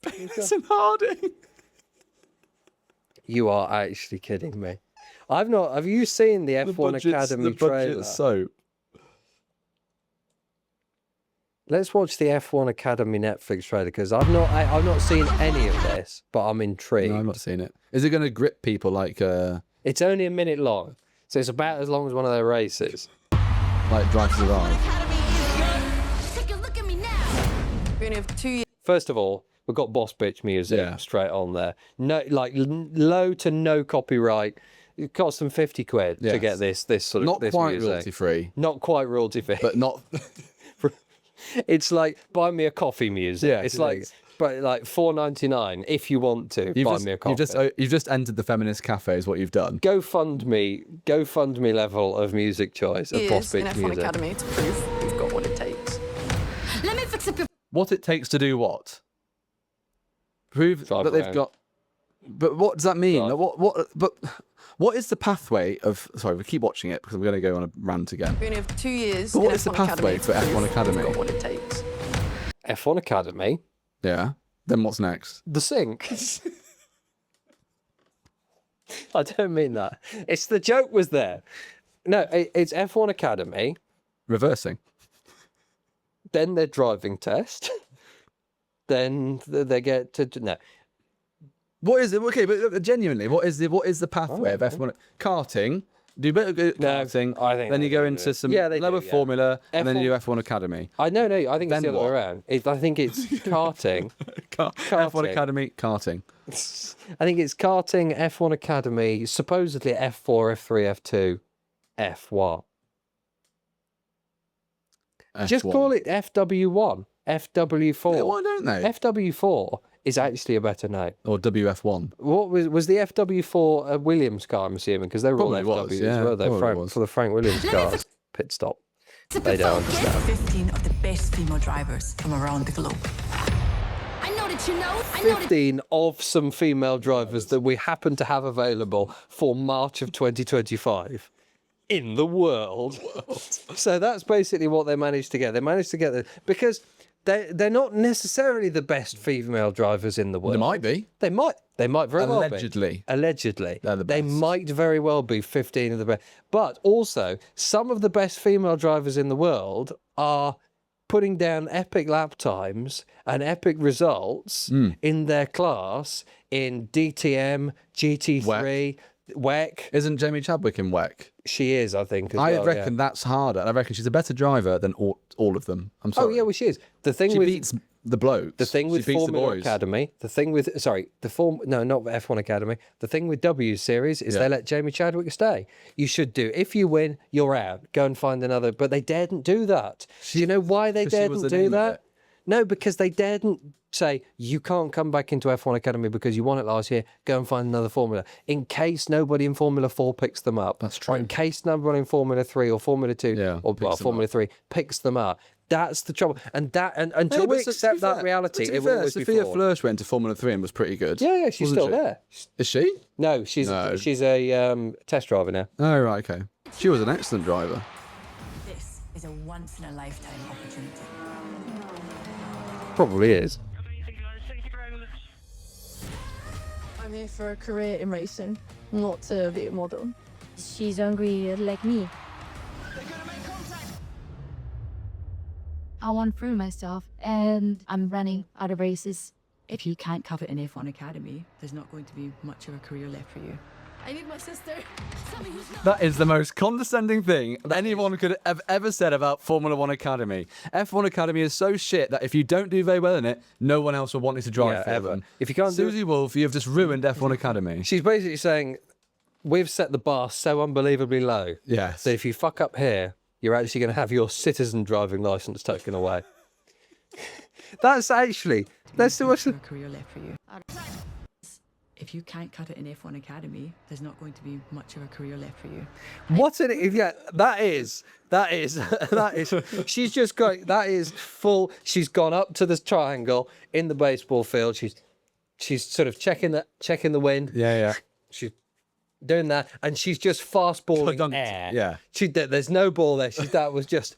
Benson Harding. You are actually kidding me. I've not. Have you seen the F1 Academy trailer? Soap. Let's watch the F1 Academy Netflix trailer, because I've not seen any of this, but I'm intrigued. No, I've not seen it. Is it going to grip people like? It's only a minute long, so it's about as long as one of their races. Like Drive to Survive. First of all, we've got boss bitch music straight on there. No, like low to no copyright. It cost them 50 quid to get this sort of not this quite music. royalty free. Not quite royalty free, but not. It's like buy me a coffee music. Yeah, it's like, but like $4.99 if you want to buy me a coffee. You've just entered the feminist cafe, is what you've done. GoFundMe level of music choice of boss bitch music. Academy to prove we've got what it takes. Let me fix up your. What it takes to do what? Prove that they've got. But what does that mean? What is the pathway of? Sorry, we keep watching it because we're going to go on a rant again. We only have 2 years. But what is the pathway for F1 Academy? Got what it takes. F1 Academy. Yeah. Then what's next? The sink. I don't mean that. It's the joke was there. No, it's F1 Academy. Reversing. Then their driving test. Then they get to no. What is it? Okay, but genuinely, what is the pathway of F1 karting? Do a bit of karting, I think then you go into some lower formula, and then you do F1 Academy. I think it's the other way around. I think it's karting. F1 Academy, karting. I think it's karting, F1 Academy, supposedly F4, F3, F2, F1. F1. Just call it FW1, FW4. Yeah, why don't they? FW4 is actually a better name. Or WF1. What was the FW4 a Williams car? I'm assuming because they were Probably all FWs was, yeah, were they? probably was. For the Frank Williams cars. Pit stop. They don't understand. 15 of the best female drivers from around the globe. I know that you know. 15 of some female drivers that we happen to have available for March of 2025 in the world. So that's basically what they managed to get. They managed to get the because they're not necessarily the best female drivers in the world. They might be. They might very well be. Allegedly. Allegedly. They're the They best. might very well be 15 of the best. But also, some of the best female drivers in the world are putting down epic lap times and epic results in their class in DTM, GT3, WEC. Isn't Jamie Chadwick in WEC? She is, I think. I reckon that's harder. I reckon she's a better driver than all of them. I'm sorry. Oh yeah, well she is. The thing she with beats the blokes. the thing with she beats Formula the boys. Academy, the thing with not F1 Academy. The thing with W Series is they let Jamie Chadwick stay. You should do. If you win, you're out. Go and find another. But they daren't do that. Do you know why they 'Cause she was daren't the do name of that? it. No, because they daren't say you can't come back into F1 Academy because you won it last year. Go and find another Formula. In case nobody in Formula 4 picks them up. That's true. Or in case nobody in Formula 3 or Formula 2 or picks them Formula up. 3 picks them up. That's the trouble. And until Hey, we but to accept be that fair- reality, but to be it will fair, always be Sophia flawed. Flörsch went to Formula 3 and was pretty good. Yeah, she's wasn't still she? there. Is she? No, she's a test driver now. Oh, right, okay. She was an excellent driver. This is a once in a lifetime opportunity. Probably is. I'm here for a career in racing, not to be a model. She's hungry like me. I want to prove myself, and I'm running out of races. If you can't cover an F1 Academy, there's not going to be much of a career left for you. I need my sister. Tell me who's not. That is the most condescending thing anyone could have ever said about Formula 1 Academy. F1 Academy is so shit that if you don't do very well in it, no one else will want you to drive for ever. them. If you can't do Susie Wolff, you've just ruined F1 Academy. She's basically saying, we've set the bar so unbelievably low Yes. that if you fuck up here, you're actually going to have your citizen driving license taken away. That's too much. A career left for you. If you can't cut it in F1 Academy, there's not going to be much of a career left for you. What an yeah, that is. She's just got that is full. She's gone up to this triangle in the baseball field. She's sort of checking the wind. Yeah. She's doing that, and she's just fast balling Dunked. air. Yeah. There's no ball there. That was just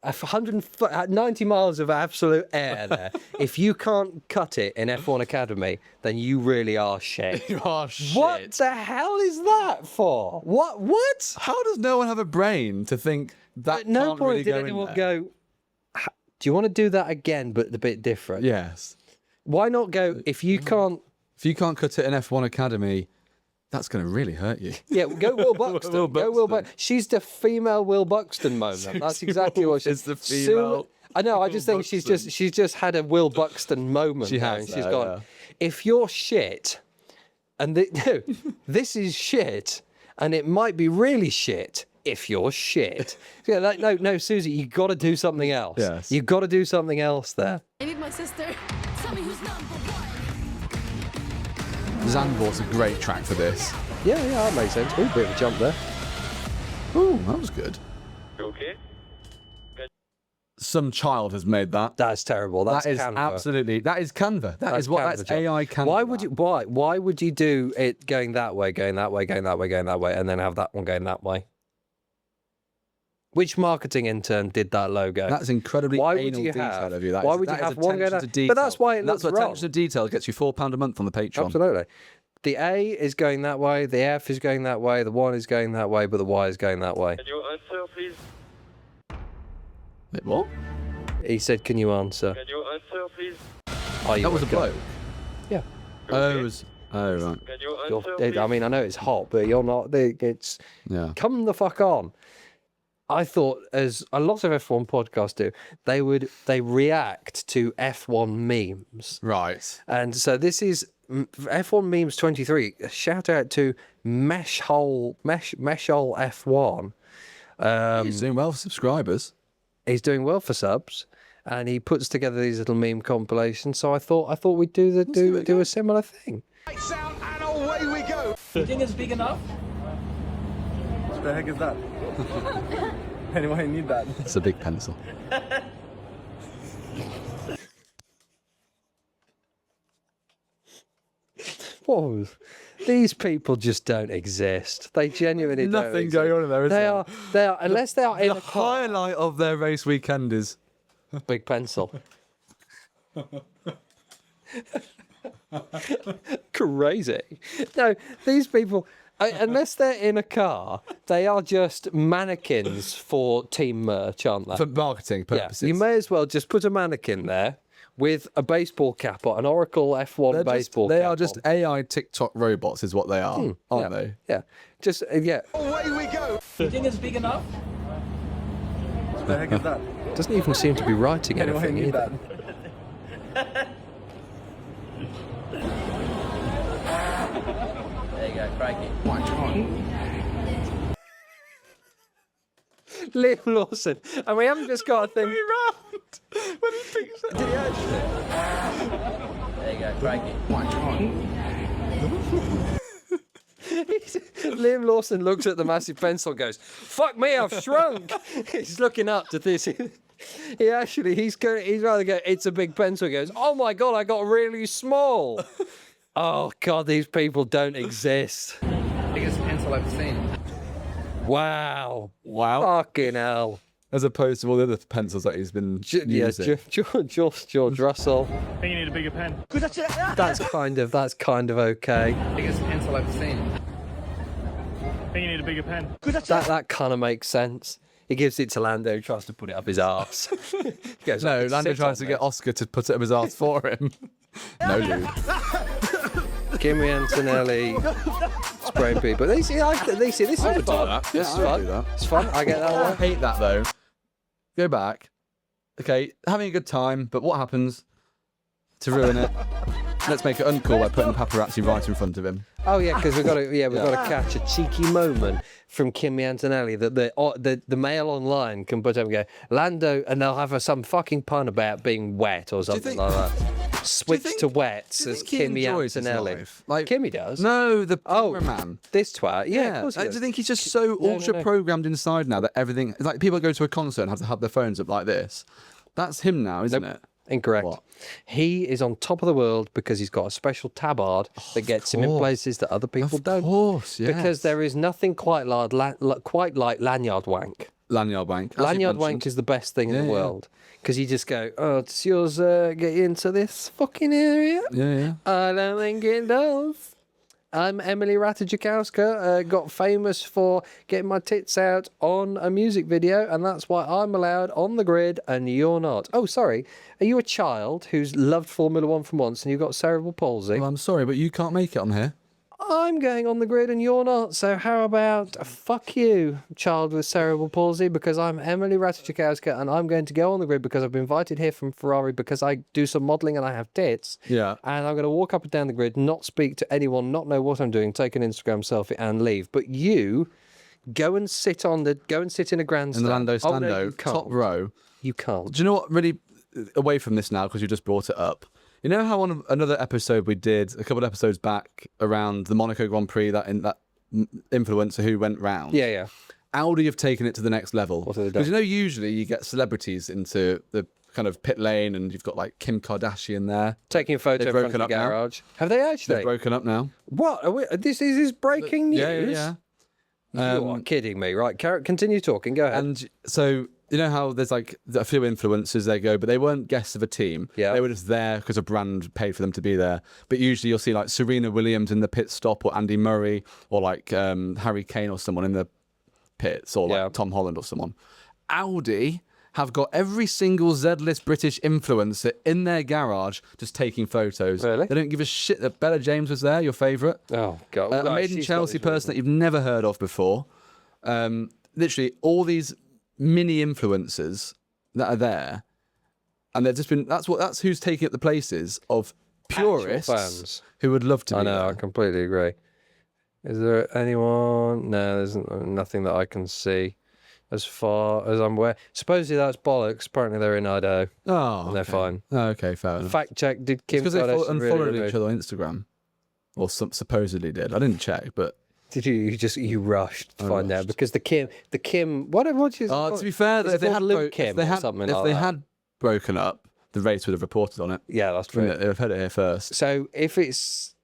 190 miles of absolute air there. If you can't cut it in F1 Academy, then you really are shit. You are shit. What the hell is that for? What? How does no one have a brain to think that At no can't point really did go in anyone there? go, do you want to do that again, but a bit different? Yes. Why not go, if you can't... If you can't cut it in F1 Academy, that's going to really hurt you. Yeah, go Will Buxton. Will Go Will Buxton. Buxton. She's the female Will Buxton moment. That's exactly what she is the female I know, I just think she's just had a Will Buxton moment. She now, has and she's there, gone, yeah. if you're shit, and no, this is shit, and it might be really shit if you're shit. Yeah, no, Susie, you got to do something else. Yes. You've got to do something else there. I need my sister. Tell me who's number one. Zandvoort's a great track for this. Yeah, that makes sense. Ooh, bit of a jump there. Ooh, that was good. Okay. Some child has made that. That's terrible. That's That is Canva. absolutely. That is Canva. That's Canva AI job. Canva. Why would you do it going that way, going that way, going that way, going that way, and then have that one going that way? Which marketing intern did that logo? That's incredibly Why would anal you detail have? of you. Why would you have one going attention that? to But detail. that's why it looks That's what wrong. attention to detail gets you £4 a month on the Patreon. Absolutely. The A is going that way, the F is going that way, the 1 is going that way, but the Y is going that way. Can you answer, please? Wait, what? He said, "Can you answer?" Can you answer, please? Are you That was a okay? bloke. Yeah. Oh, it was. Oh, right. Can you answer, please? I mean, I know it's hot, but you're not. It's Yeah. come the fuck on. I thought, as a lot of F1 podcasts do, they react to F1 memes. Right. And so this is F1 memes 23. A shout out to Meshhole F1. He's doing well for subscribers. he's doing well for subs, and he puts together these little meme compilations. So I thought we'd do a similar thing. Lights out and away we go. You think it's big enough? What the heck is that? Anyway, I need that. It's a big pencil. Whoa. These people just don't exist. They genuinely don't Nothing exist. going on in there, is there? They are unless they are in the a car. highlight of their race weekend is Big pencil. Crazy. No, these people, unless they're in a car, they are just mannequins for team merch, aren't they? for marketing purposes. Yeah, you may as well just put a mannequin there with a baseball cap on, an Oracle F1 baseball cap. They are just AI TikTok robots, is what they are, aren't they? Yeah. Just, yeah. Away we go. You think it's big enough? What the heck is that? Doesn't even seem to be writing Anyway, I anything need either. that. There you go, crikey. Liam Lawson. And we haven't just got a thing. When he picks it. Did he actually? There you go, crikey. Liam Lawson looks at the massive pencil and goes, "Fuck me, I've shrunk." He's looking up to this. He's rather go, "It's a big pencil." He goes, "Oh my God, I got really small." Oh God, these people don't exist. Biggest pencil I've seen. Wow. Wow. Fucking hell. As opposed to all the other pencils that he's been using. George Russell. I think you need a bigger pen. That's kind of okay. Biggest pencil I've seen. I think you need a bigger pen. That kind of makes sense. He gives it to Lando, who tries to put it up his arse. Goes, No, "Sit Lando on tries to this." get Oscar to put it up his arse for him. No, dude. Kimi Antonelli spraying people. This is fun. This is fun. It's fun. I get that I one. hate that though. Go back. Okay, having a good time, but what happens to ruin it? Let's make it uncool by putting paparazzi right in front of him. Oh yeah, because we've got to catch a cheeky moment from Kimi Antonelli that the mail online can put up and go Lando, and they'll have some fucking pun about being wet or something like that. Switch to wets as Kimi Antonelli. Like Kimi does. No, the man. This twat. Yeah, of course he I does. just think he's just so ultra programmed inside now that everything. It's like people go to a concert and have to have their phones up like this. That's him now, isn't it? Incorrect. What? He is on top of the world because he's got a special tabard that gets him in places that other people don't. Of course, yes. Because there is nothing quite like lanyard wank. Lanyard wank. Lanyard wank is the best thing in the world. Because you just go, "Oh, does yours get into this fucking area?" Yeah. I don't think it does. I'm Emily Ratajkowska, got famous for getting my tits out on a music video, and that's why I'm allowed on the grid and you're not. Oh, sorry. Are you a child who's loved Formula One from once and you've got cerebral palsy? Well, I'm sorry, but you can't make it on here. I'm going on the grid and you're not, so how about fuck you, child with cerebral palsy, because I'm Emily Ratajkowska and I'm going to go on the grid because I've been invited here from Ferrari because I do some modelling and I have tits. Yeah. And I'm going to walk up and down the grid, not speak to anyone, not know what I'm doing, take an Instagram selfie and leave. But you go and sit in a grandstand. In the Lando Oh, no, Stando, you can't. top row. You can't. Do you know what really, away from this now, because you just brought it up, you know how on another episode we did, a couple of episodes back, around the Monaco Grand Prix, that influencer who went round? Yeah. Audi have taken it to the next level. What have they done? Because you know, usually you get celebrities into the kind of pit lane and you've got like Kim Kardashian there. Taking a photo They've in front broken of the up now. garage. Have they actually? They've broken up now. What? This is breaking news? Yeah. You are kidding me, right? Continue talking. Go ahead. And so, you know how there's like a few influencers they go, but they weren't guests of a team. Yeah. They were just there because a brand paid for them to be there. But usually you'll see like Serena Williams in the pit stop, or Andy Murray, or like Harry Kane or someone in the pits, or like Tom Holland or someone. Audi have got every single Z-list British influencer in their garage just taking photos. Really? They don't give a shit that Bella James was there, your favourite. Oh, God. A made in Chelsea person that you've never heard of before. Literally all these mini influencers that are there, and they've just been. That's who's taking up the places of purists fans who would love to be I know, there. I completely agree. Is there anyone? No, there's nothing that I can see. as far as I'm aware. Supposedly that's bollocks. Apparently they're in Idaho. Oh, and they're fine. Oh, okay, fair enough. Fact check: did Kim because they Kardashian unfollowed really each other on Instagram, or supposedly did. I didn't check, but did you rushed to find out because the Kim what is to be fair, if they had Luke Kim if they that. had broken up, the race would have reported on it. Yeah, that's true. They've heard it here first. So if is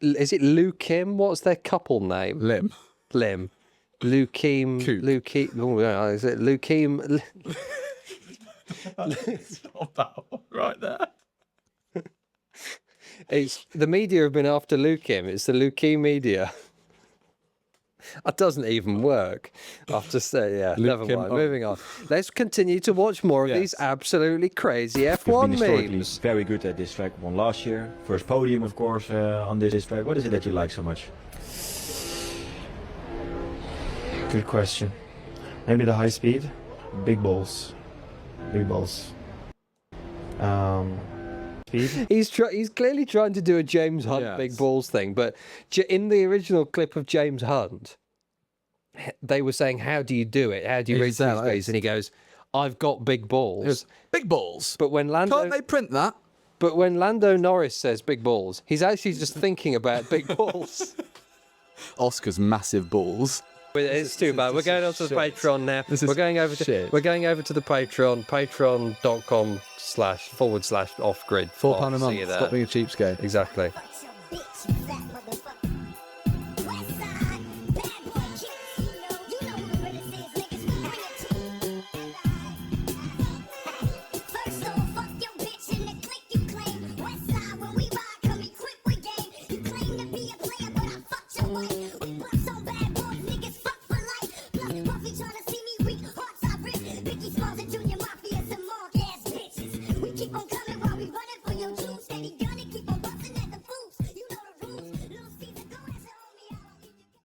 it Luke Kim? What's their couple name? Lim. Lukeem. Oh, yeah, is it Lukeem? Right there. It's the media have been after Lukeem. It's the Lukeem media. That doesn't even work. I have to say, yeah. Never mind. Moving on. Let's continue to watch more of these absolutely crazy F1 memes. Very good at this track. Won last year. First podium, of course, on this track. What is it that you like so much? Good question. Maybe the high speed, big balls, speed. He's clearly trying to do a James Hunt big balls thing, but in the original clip of James Hunt, they were saying, "How do you do it? How do you reach these speeds?" And he goes, "I've got big balls." Big balls. But when Lando can't they print that? But when Lando Norris says big balls, he's actually just thinking about big balls. Oscar's massive balls. It's too bad. We're going on to the Patreon now. We're going over to the Patreon, patreon.com//offgrid. £4 a month. Stop being a cheapskate. Exactly.